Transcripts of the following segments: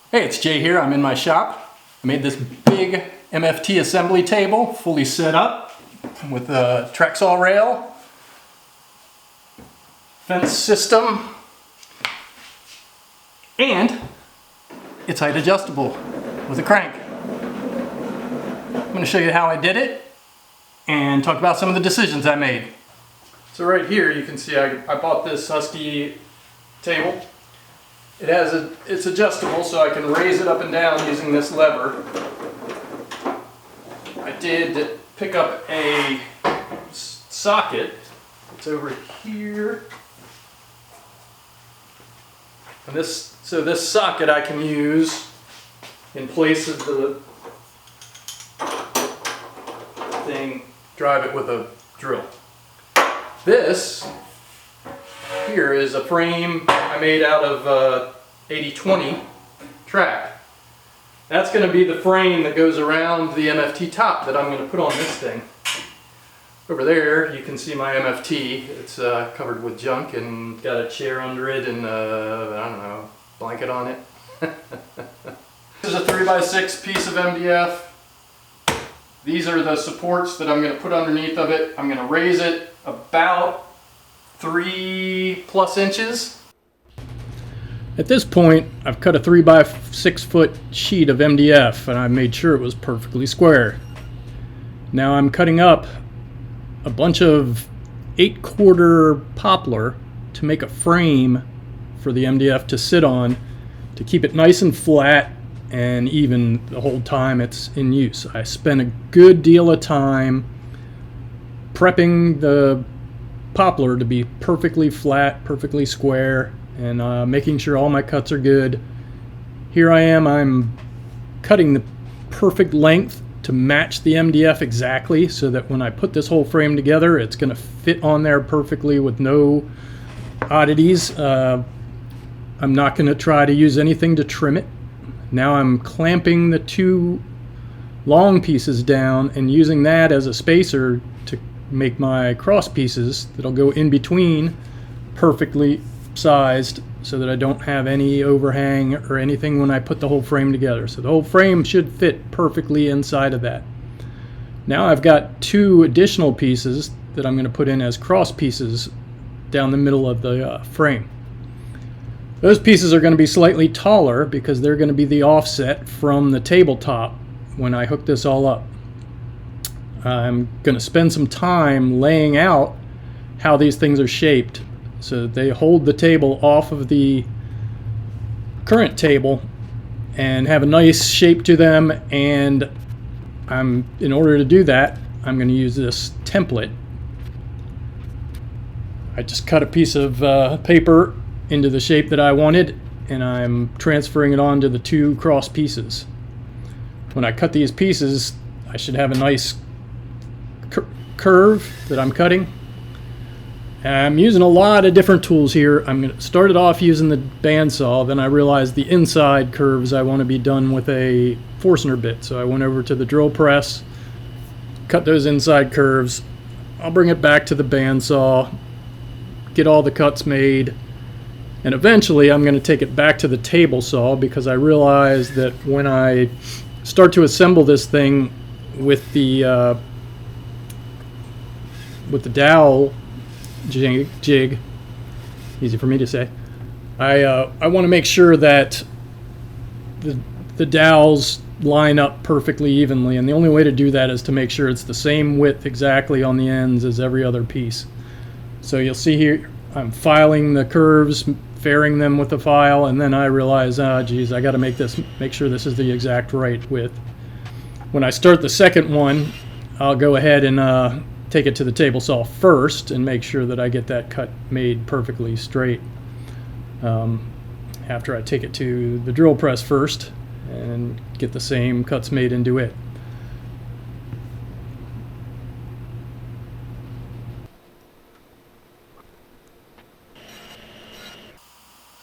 Hey, it's Jay here. I'm in my shop. I made this big MFT assembly table, fully set up with a Trexall rail, fence system, and it's height adjustable with a crank. I'm going to show you how I did it and talk about some of the decisions I made. So right here you can see I bought this Husky table. It's adjustable, so I can raise it up and down using this lever. I did pick up a socket. It's over here. And this socket I can use in place of the thing, drive it with a drill. This here is a frame I made out of 80/20 track. That's going to be the frame that goes around the MFT top that I'm going to put on this thing. Over there you can see my MFT. It's covered with junk and got a chair under it and I don't know, blanket on it. This is a 3x6 piece of MDF. These are the supports that I'm going to put underneath of it. I'm going to raise it about 3+ inches. At this point, I've cut a 3x6 foot sheet of MDF and I made sure it was perfectly square. Now I'm cutting up a bunch of 8/4 poplar to make a frame for the MDF to sit on to keep it nice and flat and even the whole time it's in use. I spent a good deal of time prepping the poplar to be perfectly flat, perfectly square, and making sure all my cuts are good. Here I am, I'm cutting the perfect length to match the MDF exactly so that when I put this whole frame together it's going to fit on there perfectly with no oddities. I'm not going to try to use anything to trim it. Now I'm clamping the two long pieces down and using that as a spacer to make my cross pieces that'll go in between perfectly sized so that I don't have any overhang or anything when I put the whole frame together. So the whole frame should fit perfectly inside of that. Now I've got two additional pieces that I'm going to put in as cross pieces down the middle of the frame. Those pieces are going to be slightly taller because they're going to be the offset from the tabletop when I hook this all up. I'm going to spend some time laying out how these things are shaped so that they hold the table off of the current table and have a nice shape to them. And in order to do that, I'm going to use this template. I just cut a piece of paper into the shape that I wanted and I'm transferring it onto the two cross pieces. When I cut these pieces, I should have a nice curve that I'm cutting. I'm using a lot of different tools here. I'm going to start it off using the bandsaw, then I realized the inside curves I want to be done with a Forstner bit. So I went over to the drill press, cut those inside curves. I'll bring it back to the bandsaw, get all the cuts made, and eventually I'm going to take it back to the table saw because I realized that when I start to assemble this thing with the dowel jig, easy for me to say, I want to make sure that the dowels line up perfectly evenly, and the only way to do that is to make sure it's the same width exactly on the ends as every other piece. So you'll see here I'm filing the curves, fairing them with the file, and then I realize, geez, I got to make sure this is the exact right width. When I start the second one, I'll go ahead and take it to the table saw first and make sure that I get that cut made perfectly straight. After I take it to the drill press first and get the same cuts made into it.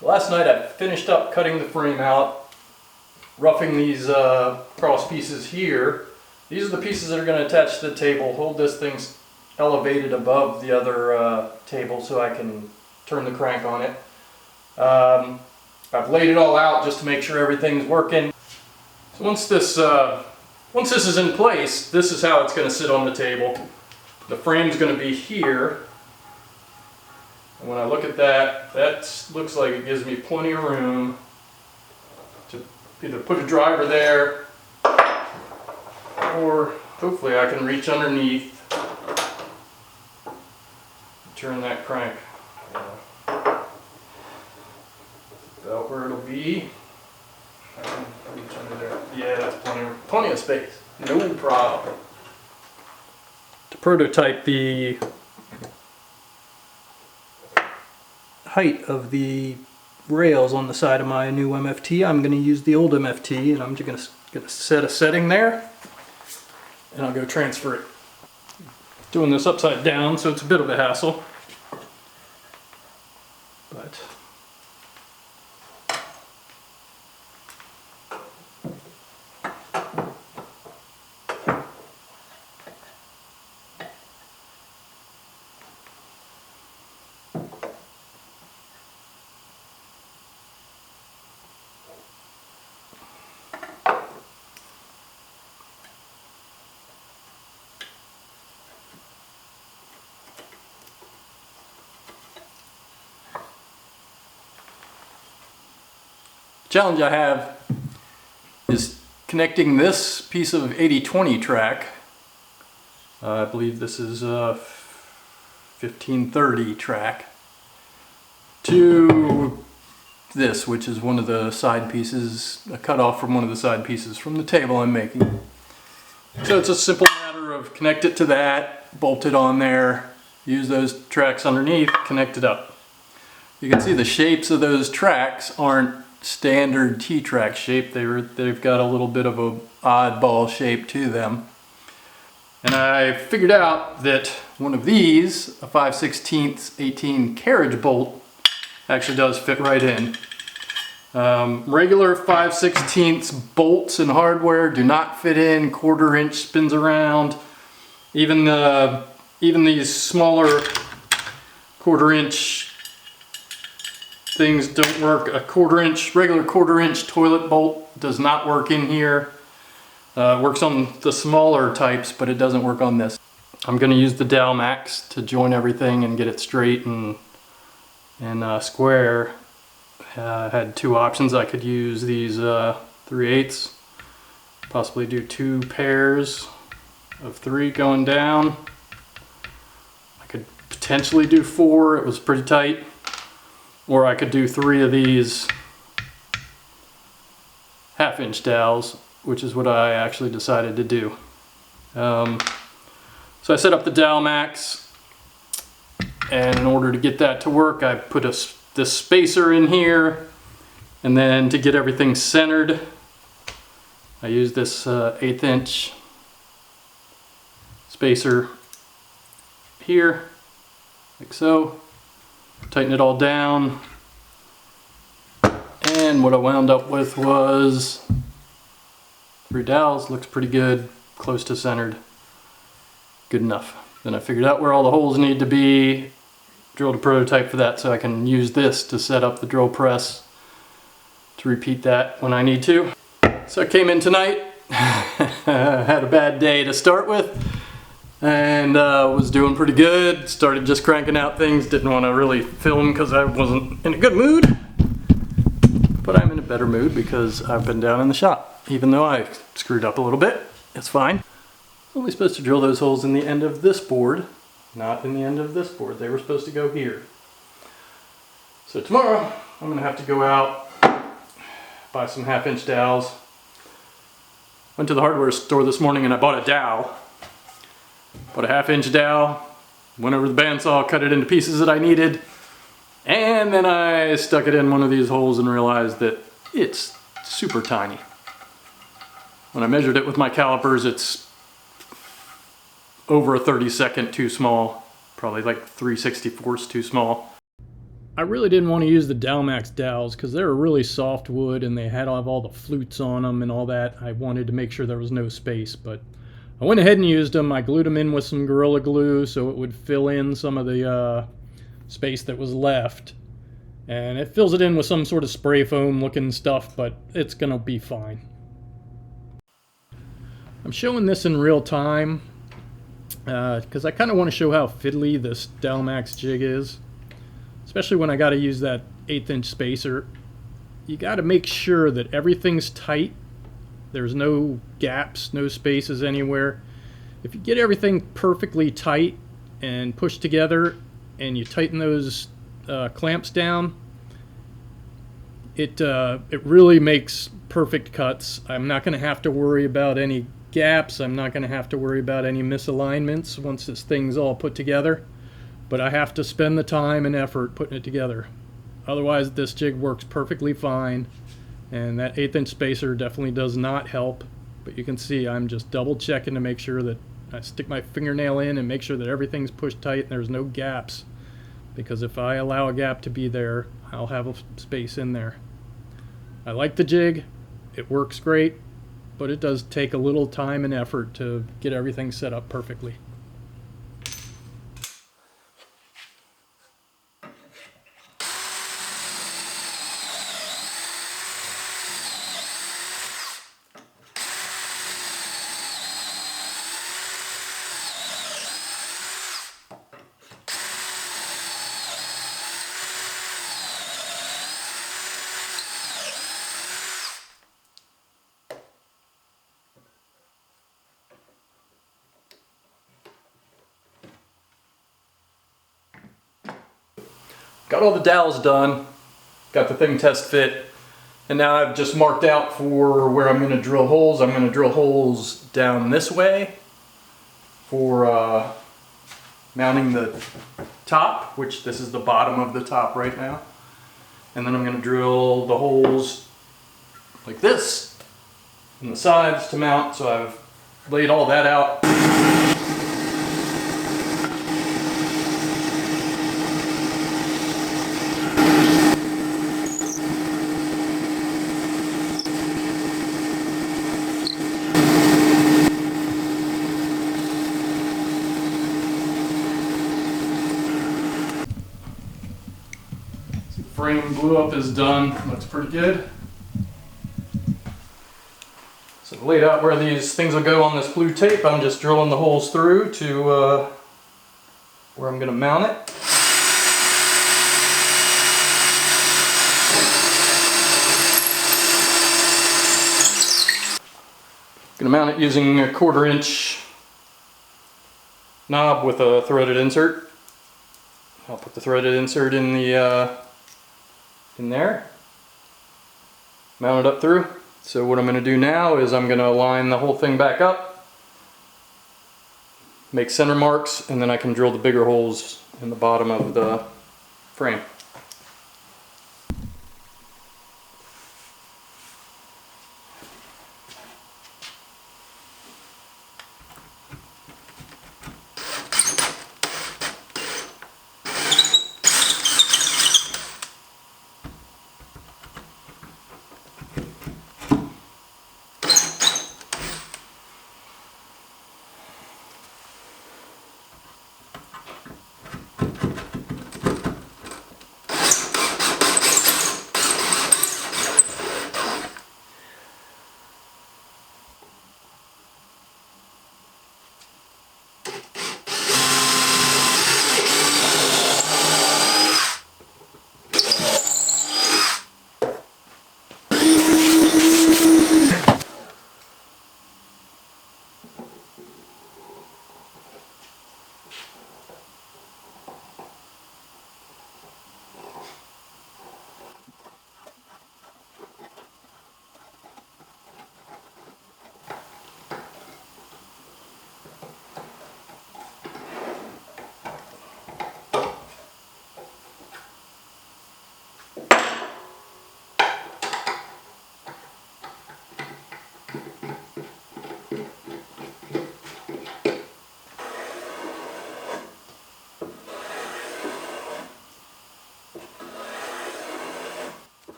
Last night I finished up cutting the frame out, roughing these cross pieces here. These are the pieces that are going to attach to the table, hold this thing elevated above the other table so I can turn the crank on it. I've laid it all out just to make sure everything's working. So once this is in place, this is how it's going to sit on the table. The frame's going to be here. And when I look at that, that looks like it gives me plenty of room to either put a driver there, or hopefully I can reach underneath, turn that crank. About where it'll be. I can reach under there. Yeah, that's plenty of space. No problem. To prototype the height of the rails on the side of my new MFT, I'm going to use the old MFT, and I'm just going to set a setting there, and I'll go transfer it. Doing this upside down, so it's a bit of a hassle, but challenge I have is connecting this piece of 80/20 track, I believe this is a 1530 track, to this, which is one of the side pieces, a cutoff from one of the side pieces from the table I'm making. So it's a simple matter of connect it to that, bolt it on there, use those tracks underneath, connect it up. You can see the shapes of those tracks aren't standard T-track shape. They've got a little bit of a oddball shape to them. And I figured out that one of these, a 5/16 18 carriage bolt, actually does fit right in. Regular 5/16 bolts in hardware do not fit in. 1/4 inch spins around. Even these smaller 1/4 inch things don't work. A regular 1/4 inch toilet bolt does not work in here. It works on the smaller types, but it doesn't work on this. I'm going to use the dowel max to join everything and get it straight and square. I had two options. I could use these 3/8, possibly do 2 pairs of 3 going down. I could potentially do 4, it was pretty tight. Or I could do 3 of these 1/2 inch dowels, which is what I actually decided to do. So I set up the dowel max, and in order to get that to work, I put this spacer in here, and then to get everything centered, I use this 1/8 inch spacer here, like so. Tighten it all down, and what I wound up with was 3 dowels. Looks pretty good, close to centered, good enough. Then I figured out where all the holes need to be, drilled a prototype for that so I can use this to set up the drill press to repeat that when I need to. So I came in tonight, had a bad day to start with, and was doing pretty good. Started just cranking out things. Didn't want to really film because I wasn't in a good mood. But I'm in a better mood because I've been down in the shop. Even though I screwed up a little bit, it's fine. Only supposed to drill those holes in the end of this board, not in the end of this board. They were supposed to go here. So tomorrow, I'm going to have to go out, buy some 1/2 inch dowels. Went to the hardware store this morning and I bought a dowel. Put a 1/2 inch dowel, went over the bandsaw, cut it into pieces that I needed, and then I stuck it in one of these holes and realized that it's super tiny. When I measured it with my calipers, it's over a 32nd too small, probably like 3/64 too small. I really didn't want to use the Dowelmax dowels because they were really soft wood and they had all the flutes on them and all that. I wanted to make sure there was no space, but I went ahead and used them. I glued them in with some Gorilla Glue so it would fill in some of the space that was left. And it fills it in with some sort of spray foam looking stuff, but it's gonna be fine. I'm showing this in real time because I kind of want to show how fiddly this Dalmax jig is, especially when I got to use that 1/8" spacer. You got to make sure that everything's tight. There's no gaps, no spaces anywhere. If you get everything perfectly tight and pushed together and you tighten those clamps down, it really makes perfect cuts. I'm not going to have to worry about any gaps. I'm not going to have to worry about any misalignments once this thing's all put together, but I have to spend the time and effort putting it together. Otherwise, this jig works perfectly fine, and that 1/8" spacer definitely does not help. But you can see I'm just double checking to make sure that I stick my fingernail in and make sure that everything's pushed tight and there's no gaps, because if I allow a gap to be there, I'll have a space in there. I like the jig, it works great, but it does take a little time and effort to get everything set up perfectly. Got all the dowels done, got the thing test fit, and now I've just marked out for where I'm going to drill holes. I'm going to drill holes down this way for mounting the top, which this is the bottom of the top right now. And then I'm going to drill the holes like this in the sides to mount, so I've laid all that out. Frame glue up is done, looks pretty good. So I've laid out where these things will go on this blue tape. I'm just drilling the holes through to where I'm going to mount it. I'm going to mount it using a 1/4 inch knob with a threaded insert. I'll put the threaded insert in the in there, mount it up through. So what I'm going to do now is I'm going to line the whole thing back up, make center marks, and then I can drill the bigger holes in the bottom of the frame.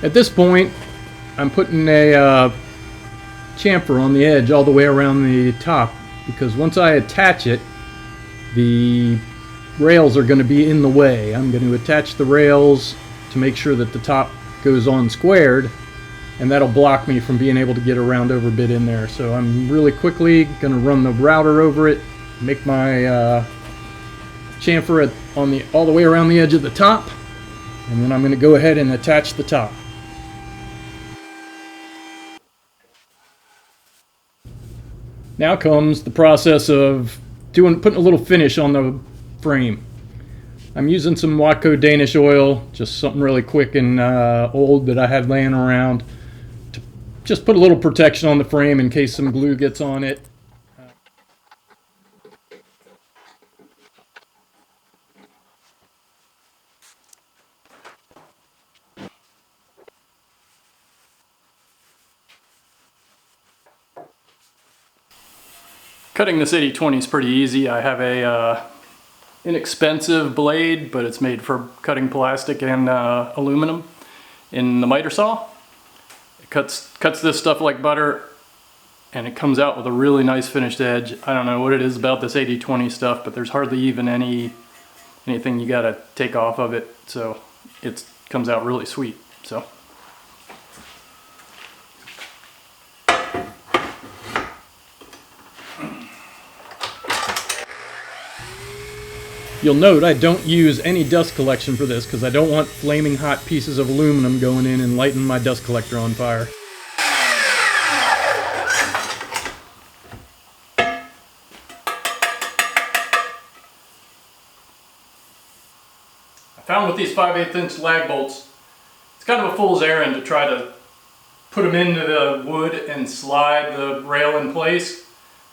At this point, I'm putting a chamfer on the edge all the way around the top, because once I attach it, the rails are going to be in the way. I'm going to attach the rails to make sure that the top goes on squared, and that'll block me from being able to get a round over bit in there. So I'm really quickly going to run the router over it, make my chamfer all the way around the edge of the top, and then I'm going to go ahead and attach the top. Now comes the process of putting a little finish on the frame. I'm using some Watco Danish oil, just something really quick and old that I had laying around, to just put a little protection on the frame in case some glue gets on it. Cutting this 80/20 is pretty easy. I have a inexpensive blade, but it's made for cutting plastic and aluminum in the miter saw. It cuts this stuff like butter, and it comes out with a really nice finished edge. I don't know what it is about this 80/20 stuff, but there's hardly even anything you gotta take off of it, so it comes out really sweet. So. You'll note I don't use any dust collection for this because I don't want flaming hot pieces of aluminum going in and lighting my dust collector on fire. I found with these 5/8" lag bolts, it's kind of a fool's errand to try to put them into the wood and slide the rail in place.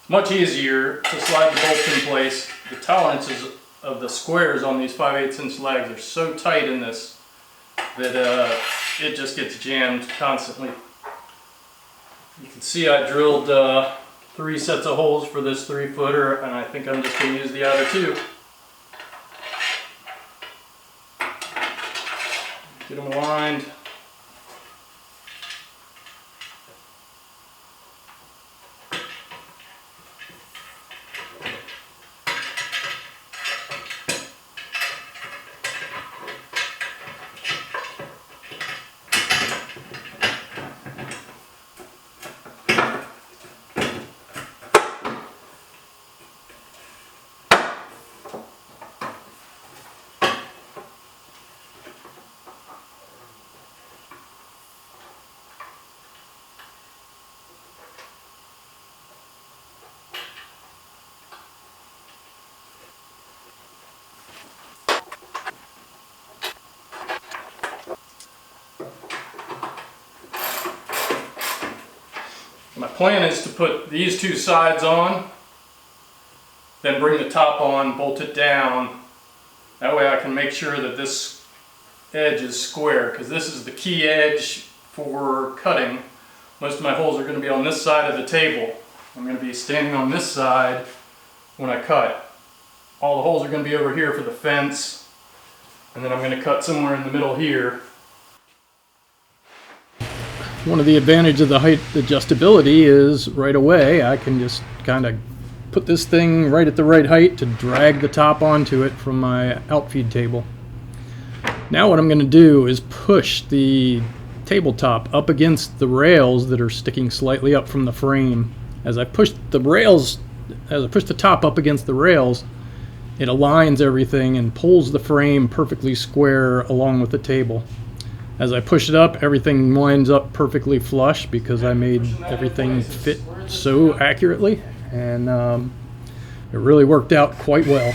It's much easier to slide the bolts in place. The tolerances of the squares on these 5/8" lags are so tight in this that it just gets jammed constantly. You can see I drilled 3 sets of holes for this 3-footer, and I think I'm just going to use the other 2. Get them aligned. My plan is to put these 2 sides on, then bring the top on, bolt it down. That way I can make sure that this edge is square, because this is the key edge for cutting. Most of my holes are going to be on this side of the table. I'm going to be standing on this side when I cut. All the holes are going to be over here for the fence, and then I'm going to cut somewhere in the middle here. One of the advantages of the height adjustability is right away I can just kind of put this thing right at the right height to drag the top onto it from my outfeed table. Now what I'm going to do is push the tabletop up against the rails that are sticking slightly up from the frame. As I push the top up against the rails, it aligns everything and pulls the frame perfectly square along with the table. As I push it up, everything lines up perfectly flush because I made everything fit so accurately, and it really worked out quite well.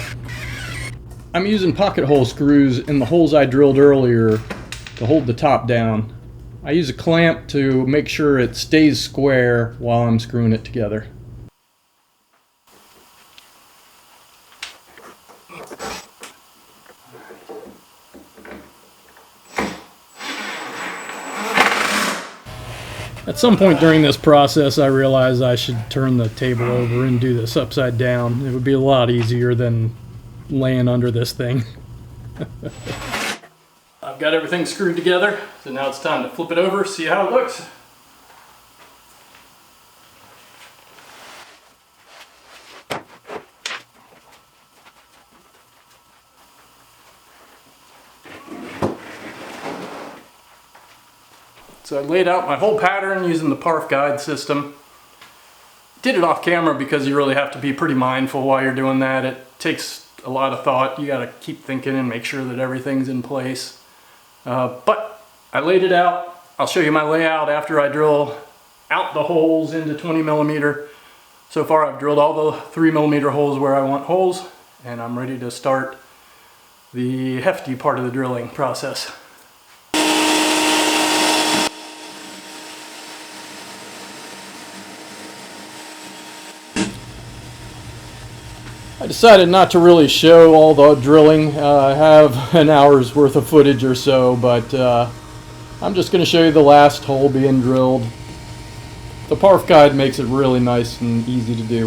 I'm using pocket hole screws in the holes I drilled earlier to hold the top down. I use a clamp to make sure it stays square while I'm screwing it together. At some point during this process, I realized I should turn the table over and do this upside down. It would be a lot easier than laying under this thing. I've got everything screwed together, so now it's time to flip it over, see how it looks. So I laid out my whole pattern using the parf guide system. Did it off camera because you really have to be pretty mindful while you're doing that. It takes a lot of thought. You got to keep thinking and make sure that everything's in place. But I laid it out. I'll show you my layout after I drill out the holes into 20 millimeter. So far I've drilled all the 3 millimeter holes where I want holes, and I'm ready to start the hefty part of the drilling process. I decided not to really show all the drilling. I have an hour's worth of footage or so, but I'm just going to show you the last hole being drilled. The parf guide makes it really nice and easy to do.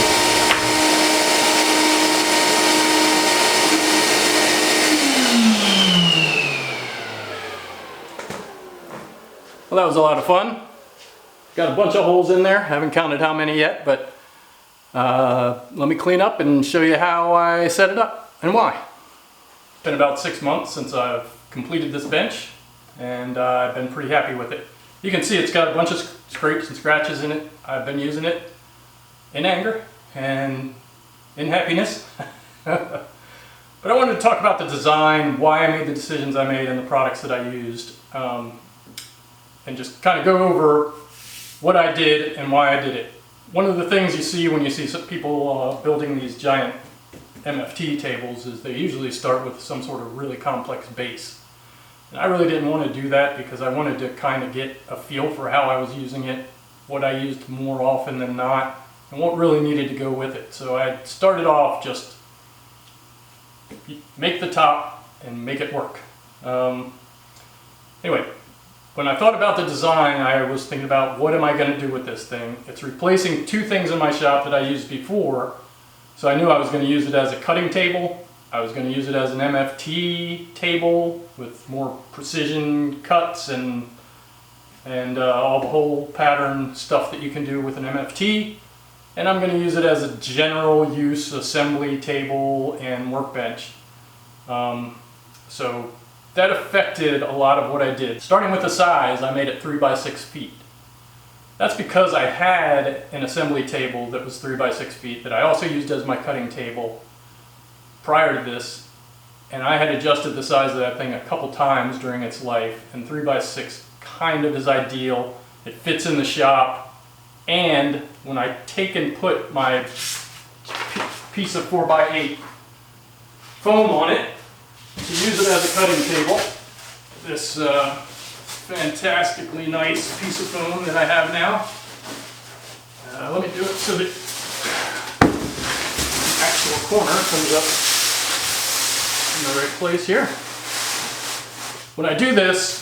Well, that was a lot of fun. Got a bunch of holes in there. Haven't counted how many yet, but let me clean up and show you how I set it up and why. It's been about 6 months since I've completed this bench, and I've been pretty happy with it. You can see it's got a bunch of scrapes and scratches in it. I've been using it in anger and in happiness. But I wanted to talk about the design, why I made the decisions I made, and the products that I used, and just kind of go over what I did and why I did it. One of the things you see when you see some people building these giant MFT tables is they usually start with some sort of really complex base. And I really didn't want to do that because I wanted to kind of get a feel for how I was using it, what I used more often than not, and what really needed to go with it. So I started off just make the top and make it work. Anyway, when I thought about the design, I was thinking about what am I going to do with this thing. It's replacing 2 things in my shop that I used before. So I knew I was going to use it as a cutting table. I was going to use it as an MFT table with more precision cuts and all the whole pattern stuff that you can do with an MFT. And I'm going to use it as a general use assembly table and workbench. So that affected a lot of what I did. Starting with the size, I made it 3 by 6 feet. That's because I had an assembly table that was 3 by 6 feet that I also used as my cutting table prior to this, and I had adjusted the size of that thing a couple times during its life, and 3 by 6 kind of is ideal. It fits in the shop, and when I take and put my piece of 4 by 8 foam on it to use it as a cutting table, this fantastically nice piece of foam that I have now. Let me do it so that the actual corner comes up in the right place here. When I do this,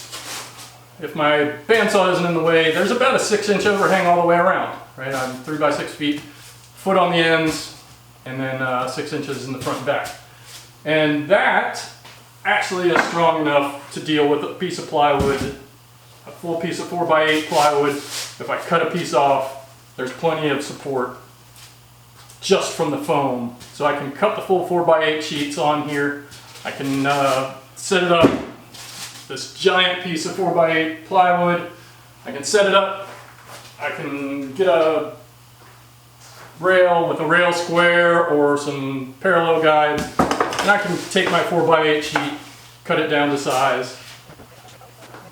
if my bandsaw isn't in the way, there's about a 6-inch overhang all the way around, right? I'm 3 by 6 feet, foot on the ends, and then 6 inches in the front and back. And that actually is strong enough to deal with a piece of plywood, a full piece of 4 by 8 plywood. If I cut a piece off, there's plenty of support just from the foam. So I can cut the full 4 by 8 sheets on here. I can set it up, this giant piece of 4 by 8 plywood. I can set it up. I can get a rail with a rail square or some parallel guides, and I can take my 4 by 8 sheet, cut it down to size,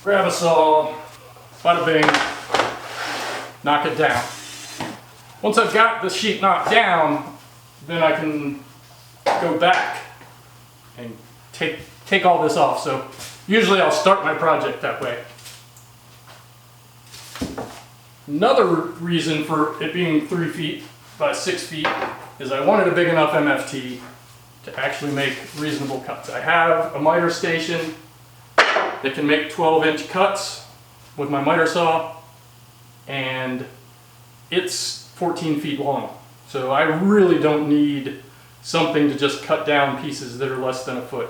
grab a saw, bada bing, knock it down. Once I've got the sheet knocked down, then I can go back and take all this off. So usually I'll start my project that way. Another reason for it being 3 feet by 6 feet is I wanted a big enough MFT to actually make reasonable cuts. I have a miter station that can make 12-inch cuts with my miter saw, and it's 14 feet long. So I really don't need something to just cut down pieces that are less than a foot.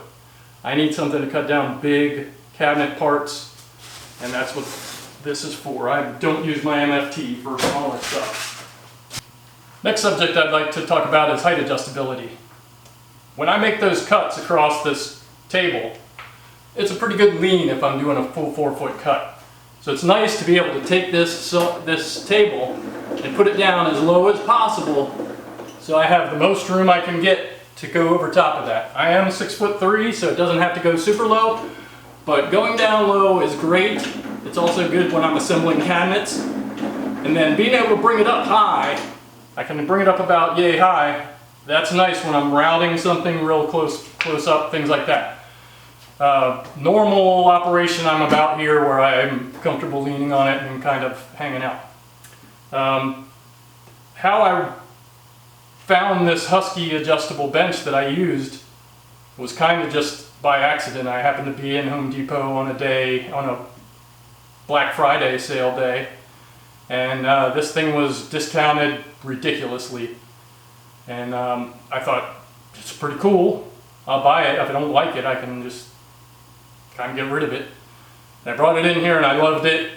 I need something to cut down big cabinet parts, and that's what this is for. I don't use my MFT for smaller stuff. Next subject I'd like to talk about is height adjustability. When I make those cuts across this table, it's a pretty good lean if I'm doing a full 4-foot cut. So it's nice to be able to take this table and put it down as low as possible so I have the most room I can get to go over top of that. I am 6'3", so it doesn't have to go super low, but going down low is great. It's also good when I'm assembling cabinets. And then being able to bring it up high, I can bring it up about yay high. That's nice when I'm routing something real close up, things like that. Normal operation, I'm about here where I'm comfortable leaning on it and kind of hanging out. How I found this Husky adjustable bench that I used was kind of just by accident. I happened to be in Home Depot on a Black Friday sale day, and this thing was discounted ridiculously. And I thought, it's pretty cool. I'll buy it. If I don't like it, I can just kind of get rid of it. And I brought it in here and I loved it.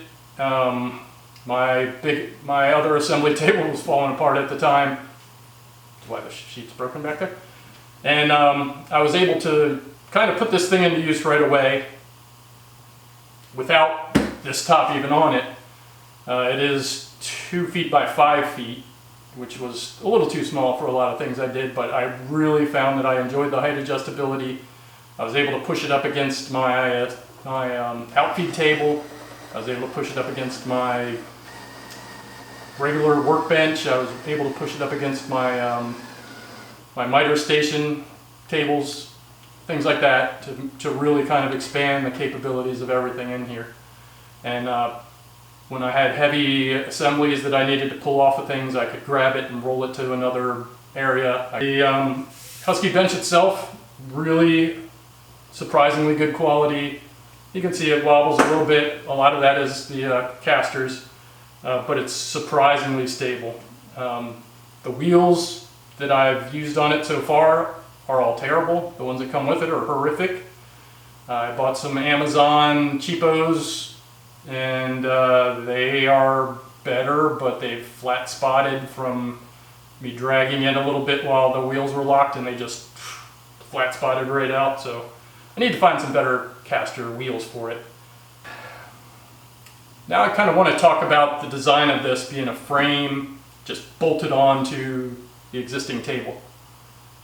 My other assembly table was falling apart at the time. That's why the sheet's broken back there. And I was able to kind of put this thing into use right away without this top even on it. It is 2 feet by 5 feet, which was a little too small for a lot of things I did, but I really found that I enjoyed the height adjustability. I was able to push it up against my outfeed table. I was able to push it up against my regular workbench. I was able to push it up against my my miter station tables, things like that, to really kind of expand the capabilities of everything in here. And when I had heavy assemblies that I needed to pull off of things, I could grab it and roll it to another area. The Husky bench itself, really surprisingly good quality. You can see it wobbles a little bit. A lot of that is the casters, but it's surprisingly stable. The wheels that I've used on it so far are all terrible. The ones that come with it are horrific. I bought some Amazon cheapos, and they are better, but they've flat spotted from me dragging it a little bit while the wheels were locked, and they just flat spotted right out. So I need to find some better caster wheels for it. Now I kind of want to talk about the design of this being a frame just bolted onto the existing table.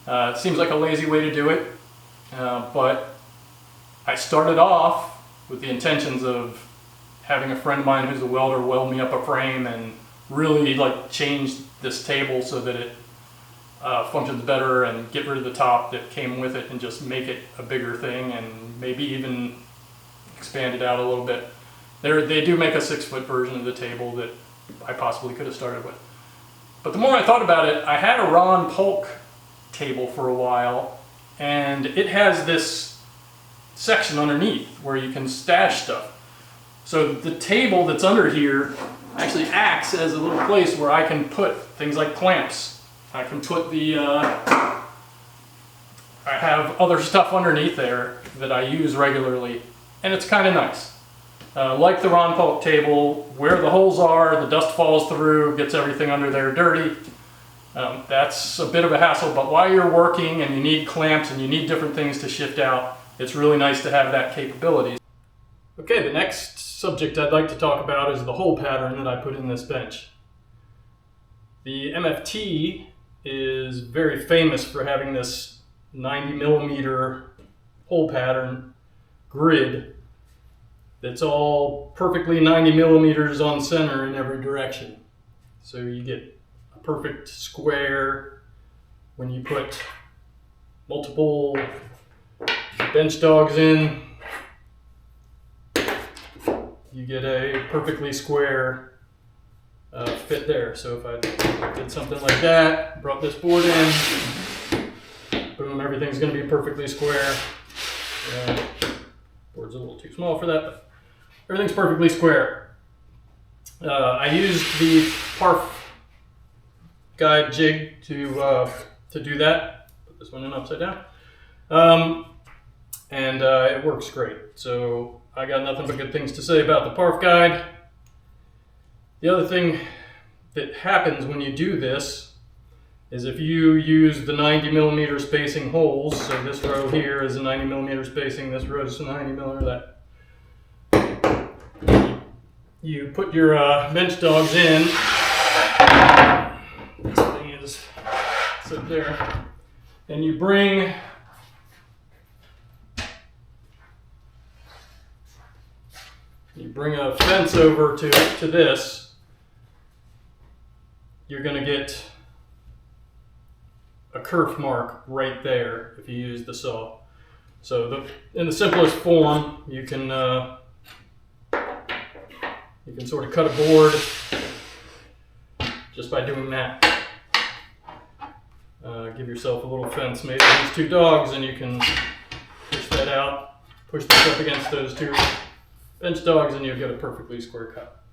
It seems like a lazy way to do it, but I started off with the intentions of having a friend of mine who's a welder weld me up a frame and really like change this table so that it functions better, and get rid of the top that came with it and just make it a bigger thing, and maybe even expand it out a little bit. They do make a 6-foot version of the table that I possibly could have started with. But the more I thought about it, I had a Ron Polk table for a while, and it has this section underneath where you can stash stuff. So the table that's under here actually acts as a little place where I can put things like clamps. I can put I have other stuff underneath there that I use regularly, and it's kind of nice. Like the Ron Polk table, where the holes are, the dust falls through, gets everything under there dirty. That's a bit of a hassle, but while you're working and you need clamps and you need different things to shift out, it's really nice to have that capability. Okay, the next subject I'd like to talk about is the hole pattern that I put in this bench. The MFT is very famous for having this 90mm hole pattern grid that's all perfectly 90mm on center in every direction. So you get a perfect square when you put multiple bench dogs in. You get a perfectly square fit there. So if I did something like that, brought this board in, boom, everything's going to be perfectly square. Board's a little too small for that, but everything's perfectly square. I used the Parf guide jig to do that. Put this one in upside down, and it works great. So I got nothing but good things to say about the Parf guide. The other thing that happens when you do this is if you use the 90mm spacing holes, so this row here is a 90mm spacing, this row is a 90mm, that you put your bench dogs in. This thing is up there, and you bring a fence over to this. You're going to get a kerf mark right there if you use the saw. So in the simplest form, you can sort of cut a board just by doing that. Give yourself a little fence made of these two dogs, and you can push that out, push this up against those two bench dogs, and you'll get a perfectly square cut.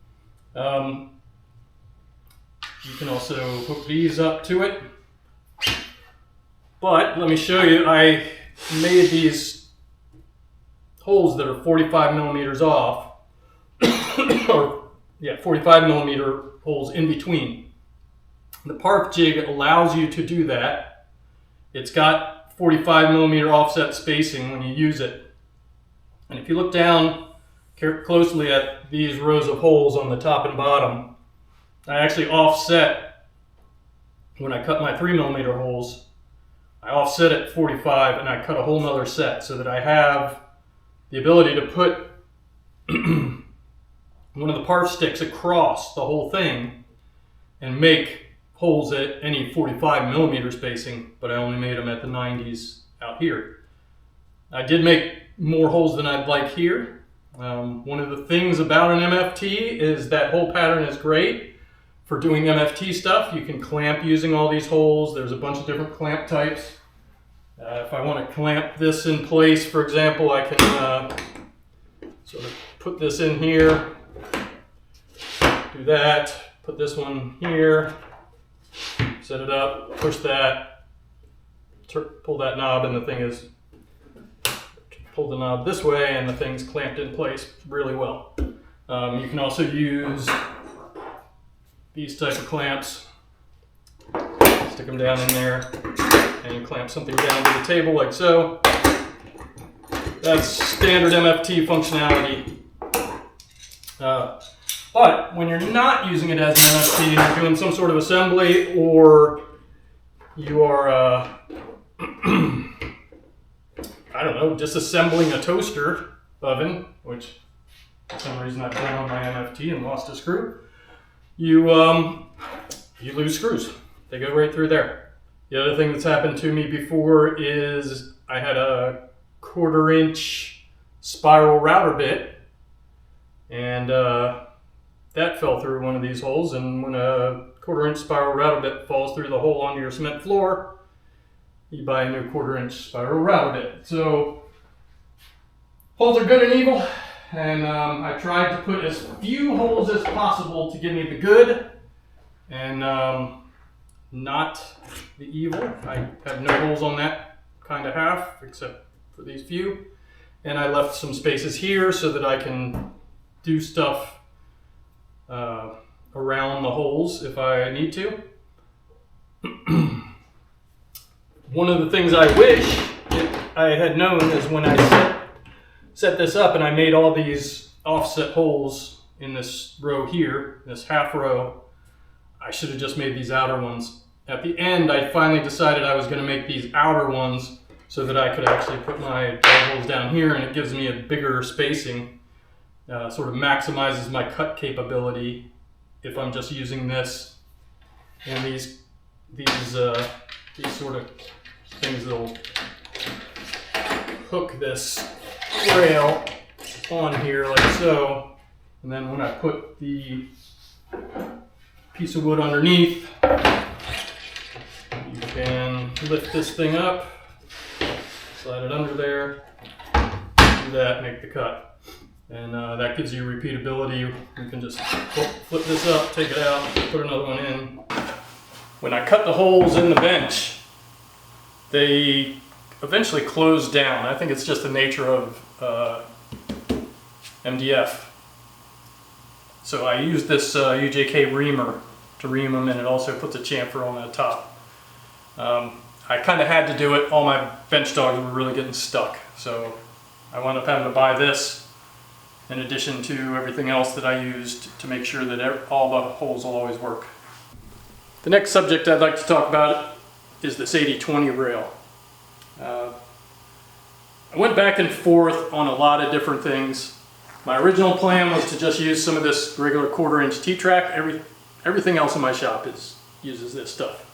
You can also hook these up to it. But let me show you, I made these holes that are 45 millimeters off, or yeah, 45 millimeter holes in between. The Park jig allows you to do that. It's got 45 millimeter offset spacing when you use it. And if you look down closely at these rows of holes on the top and bottom, I actually offset, when I cut my 3 millimeter holes, I offset at 45 and I cut a whole nother set so that I have the ability to put one of the Park sticks across the whole thing and make holes at any 45 millimeter spacing, but I only made them at the 90s out here. I did make more holes than I'd like here. One of the things about an MFT is that hole pattern is great for doing MFT stuff. You can clamp using all these holes. There's a bunch of different clamp types. If I want to clamp this in place, for example, I can sort of put this in here, do that, put this one here, set it up, push that, pull that knob, and the thing is, pull the knob this way and the thing's clamped in place really well. You can also use these type of clamps, stick them down in there, and you clamp something down to the table like so. That's standard MFT functionality. But when you're not using it as an MFT and you're doing some sort of assembly, or you are, I don't know, disassembling a toaster oven, which for some reason I've done on my MFT and lost a screw, you lose screws. They go right through there. The other thing that's happened to me before is I had a 1/4 inch spiral router bit, and that fell through one of these holes, and when a 1/4 inch spiral router bit falls through the hole onto your cement floor, you buy a new 1/4 inch spiral router bit. So holes are good and evil, and I tried to put as few holes as possible to give me the good and not the evil. I have no holes on that kind of half except for these few, and I left some spaces here so that I can do stuff around the holes if I need to. One of the things I wish I had known is when I set this up and I made all these offset holes in this row here, this half row, I should have just made these outer ones. At the end, I finally decided I was going to make these outer ones so that I could actually put my holes down here, and it gives me a bigger spacing. Sort of maximizes my cut capability if I'm just using this, and these sort of things that'll hook this rail on here like so, and then when I put the piece of wood underneath, you can lift this thing up, slide it under there, do that, make the cut. And that gives you repeatability. You can just flip this up, take it out, put another one in. When I cut the holes in the bench, they eventually close down. I think it's just the nature of MDF. So I used this UJK reamer to ream them, and it also puts a chamfer on the top. I kind of had to do it. All my bench dogs were really getting stuck. So I wound up having to buy this in addition to everything else that I used to make sure that all the holes will always work. The next subject I'd like to talk about is this 80/20 rail. I went back and forth on a lot of different things. My original plan was to just use some of this regular 1/4" T-track. Everything else in my shop uses this stuff.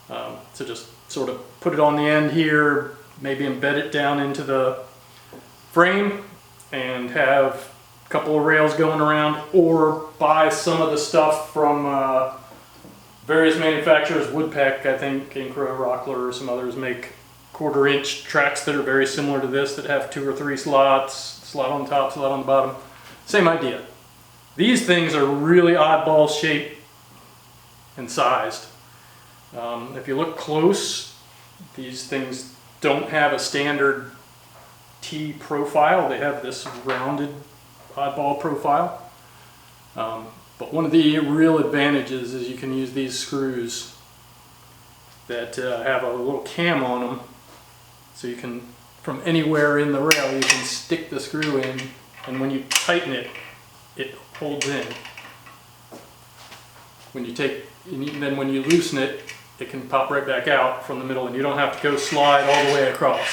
So just sort of put it on the end here, maybe embed it down into the frame and have a couple of rails going around, or buy some of the stuff from various manufacturers. Woodpeck, I think, Incro, Rockler, or some others make 1/4" tracks that are very similar to this, that have 2 or 3 slots, slot on top, slot on the bottom. Same idea. These things are really oddball shaped and sized. If you look close, these things don't have a standard T profile. They have this rounded oddball profile. But one of the real advantages is you can use these screws that have a little cam on them. So you can, from anywhere in the rail, you can stick the screw in, and when you tighten it, it holds in. Then when you loosen it, it can pop right back out from the middle, and you don't have to go slide all the way across.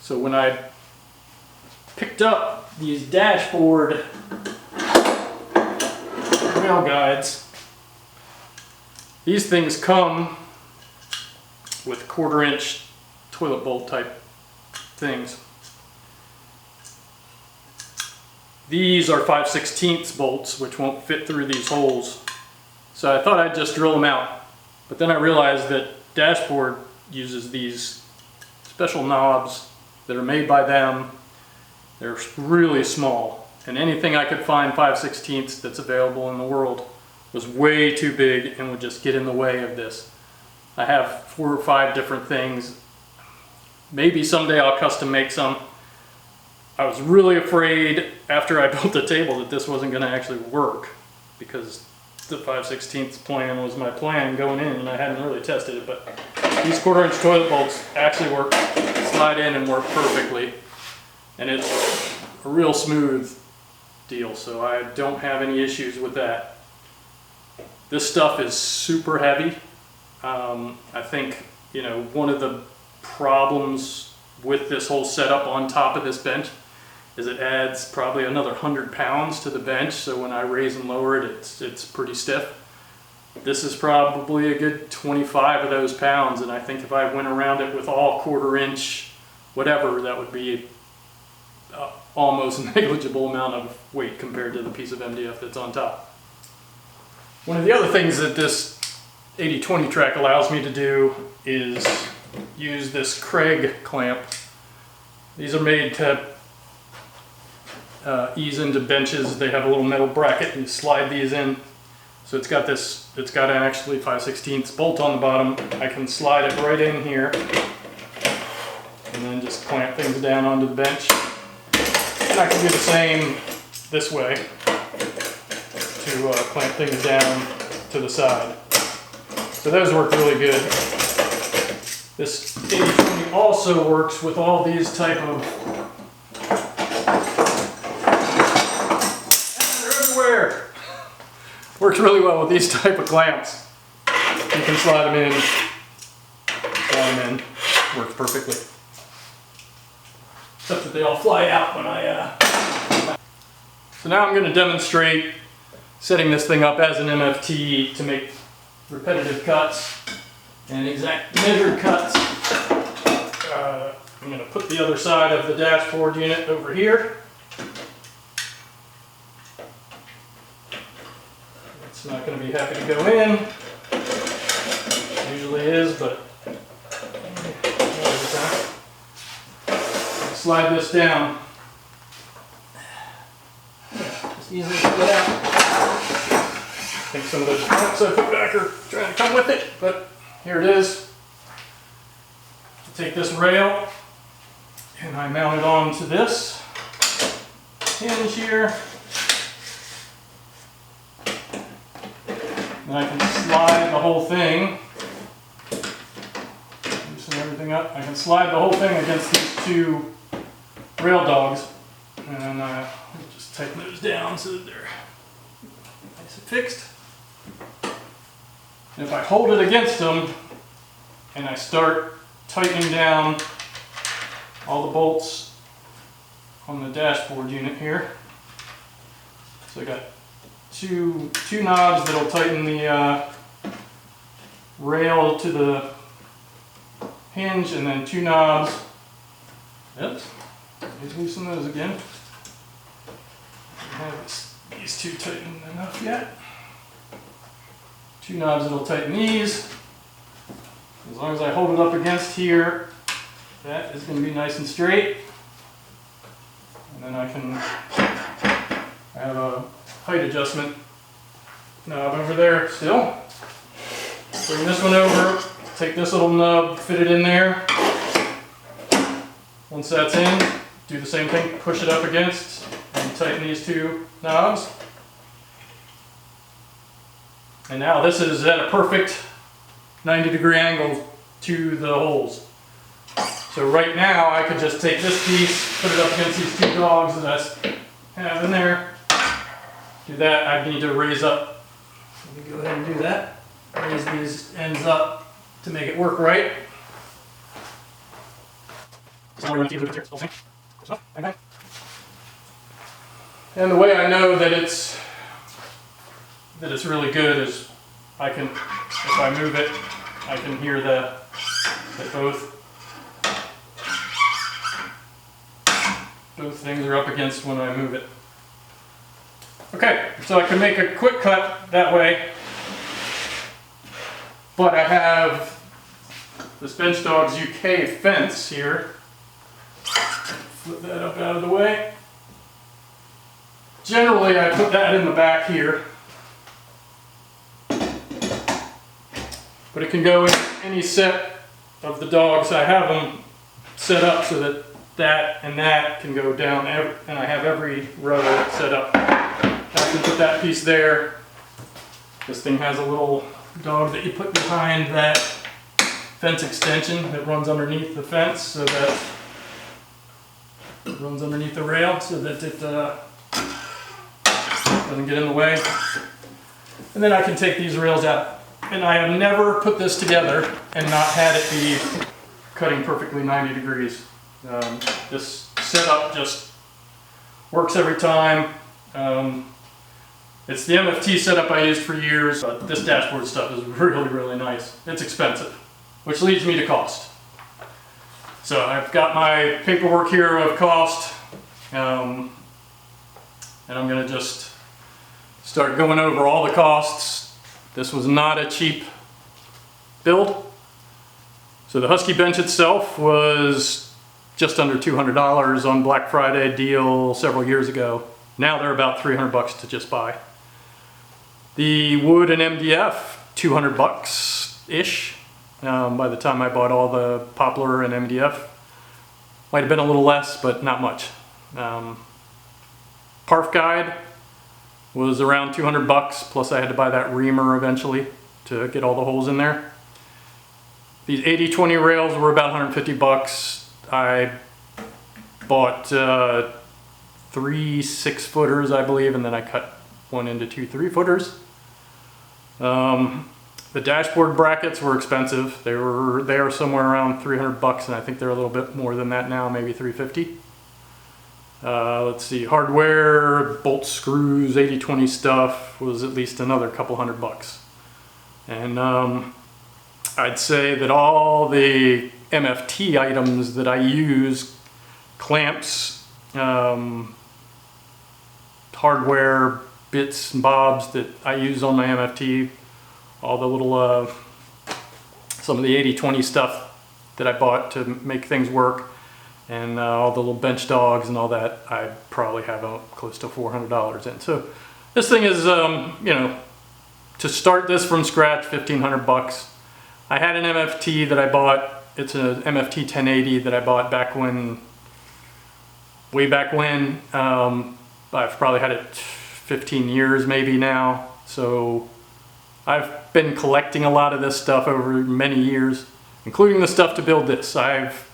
So when I picked up these dashboard rail guides, these things come with 1/4" toilet bolt type things. These are 5/16 bolts, which won't fit through these holes. So I thought I'd just drill them out. But then I realized that dashboard uses these special knobs that are made by them. They're really small. And anything I could find 5/16 that's available in the world was way too big and would just get in the way of this. I have 4 or 5 different things. Maybe someday I'll custom make some. I was really afraid after I built the table that this wasn't going to actually work, because the 5/16 plan was my plan going in, and I hadn't really tested it. But these 1/4" toilet bolts actually work, slide in and work perfectly, and it's a real smooth deal, so I don't have any issues with that. This stuff is super heavy. I think, one of the problems with this whole setup on top of this bench is it adds probably another 100 pounds to the bench, so when I raise and lower it, it's pretty stiff. This is probably a good 25 of those pounds, and I think if I went around it with all 1/4" whatever, that would be almost negligible amount of weight compared to the piece of MDF that's on top. One of the other things that this 80/20 track allows me to do is use this Craig clamp. These are made to ease into benches. They have a little metal bracket, and you slide these in. So it's got an actually 5/16 bolt on the bottom. I can slide it right in here and then just clamp things down onto the bench. And I can do the same this way to clamp things down to the side. So those work really good. This 80/20 also works with all these type of, they're everywhere. Works really well with these type of clamps. You can slide them in, works perfectly. Except that they all fly out when So now I'm going to demonstrate setting this thing up as an MFT to make repetitive cuts and exact measured cuts. I'm going to put the other side of the dashboard unit over here. It's not going to be happy to go in. It usually is, but slide this down. Just easily get out. I think some of those clamps I put back are trying to come with it, but here it is. I take this rail and I mount it onto this hinge here. Then I can slide the whole thing. Loosen everything up. I can slide the whole thing against these 2 rail dogs. And just tighten those down so that they're nice and fixed. And if I hold it against them and I start tightening down all the bolts on the dashboard unit here, so I got two knobs that'll tighten the rail to the hinge, and then two knobs. Oops, let me loosen those again. I have these two tightened enough yet. Two knobs that'll tighten these. As long as I hold it up against here, that is going to be nice and straight. And then I have a height adjustment knob over there still. Bring this one over, take this little nub, fit it in there. Once that's in, do the same thing, push it up against, and tighten these two knobs. And now this is at a perfect 90-degree angle to the holes. So right now I could just take this piece, put it up against these two dogs that I have in there. Do that, I need to raise up. Let me go ahead and do that. Raise these ends up to make it work right. And the way I know that it's really good is I can, if I move it, I can hear that both things are up against when I move it. Okay, so I can make a quick cut that way, but I have this Bench Dogs UK fence here. Flip that up out of the way. Generally, I put that in the back here, but it can go in any set of the dogs. I have them set up so that that can go down, and I have every row set up. I can put that piece there. This thing has a little dog that you put behind that fence extension that runs underneath the fence, so that it runs underneath the rail so that it doesn't get in the way. And then I can take these rails out. And I have never put this together and not had it be cutting perfectly 90 degrees. This setup just works every time. It's the MFT setup I used for years, but this dashboard stuff is really, really nice. It's expensive, which leads me to cost. So I've got my paperwork here of cost, and I'm going to just start going over all the costs. This was not a cheap build. So the Husky bench itself was just under $200 on Black Friday deal several years ago. Now they're about $300 to just buy. The wood and MDF, $200-ish. By the time I bought all the poplar and MDF. Might have been a little less, but not much. Parf guide was around $200, plus I had to buy that reamer eventually to get all the holes in there. These 80-20 rails were about $150. I bought 3 6-footers, I believe, and then I cut one into 2 3-footers. The dashboard brackets were expensive. They are somewhere around $300, and I think they're a little bit more than that now, maybe $350. Let's see, hardware, bolts, screws, 80-20 stuff was at least another couple $100. And I'd say that all the MFT items that I use, clamps, hardware, bits and bobs that I use on my MFT, all the little, some of the 80-20 stuff that I bought to make things work, and all the little bench dogs and all that, I probably have close to $400 in. So this thing is, you know, to start this from scratch, $1,500. I had an MFT that I bought. It's an MFT 1080 that I bought back when, way back when. I've probably had it 15 years maybe now. So I've been collecting a lot of this stuff over many years, including the stuff to build this. I've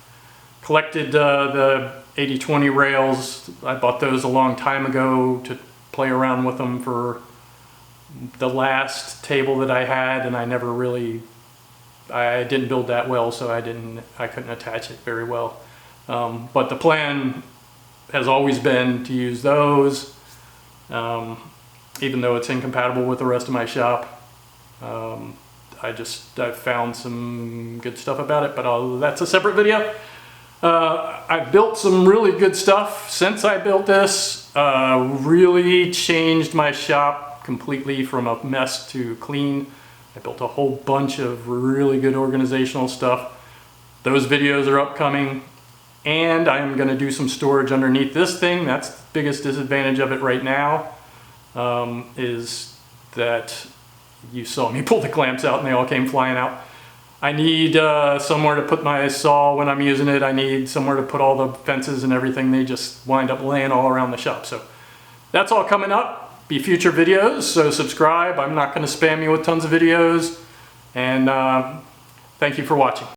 Collected the 80/20 rails. I bought those a long time ago to play around with them for the last table that I had, and I didn't build that well, so I couldn't attach it very well. But the plan has always been to use those, even though it's incompatible with the rest of my shop. I've found some good stuff about it, but that's a separate video. I've built some really good stuff since I built this. Really changed my shop completely from a mess to clean. I built a whole bunch of really good organizational stuff. Those videos are upcoming, and I'm going to do some storage underneath this thing. That's the biggest disadvantage of it right now, is that you saw me pull the clamps out and they all came flying out. I need somewhere to put my saw when I'm using it. I need somewhere to put all the fences and everything. They just wind up laying all around the shop. So that's all coming up. Be future videos, so subscribe. I'm not going to spam you with tons of videos. And thank you for watching.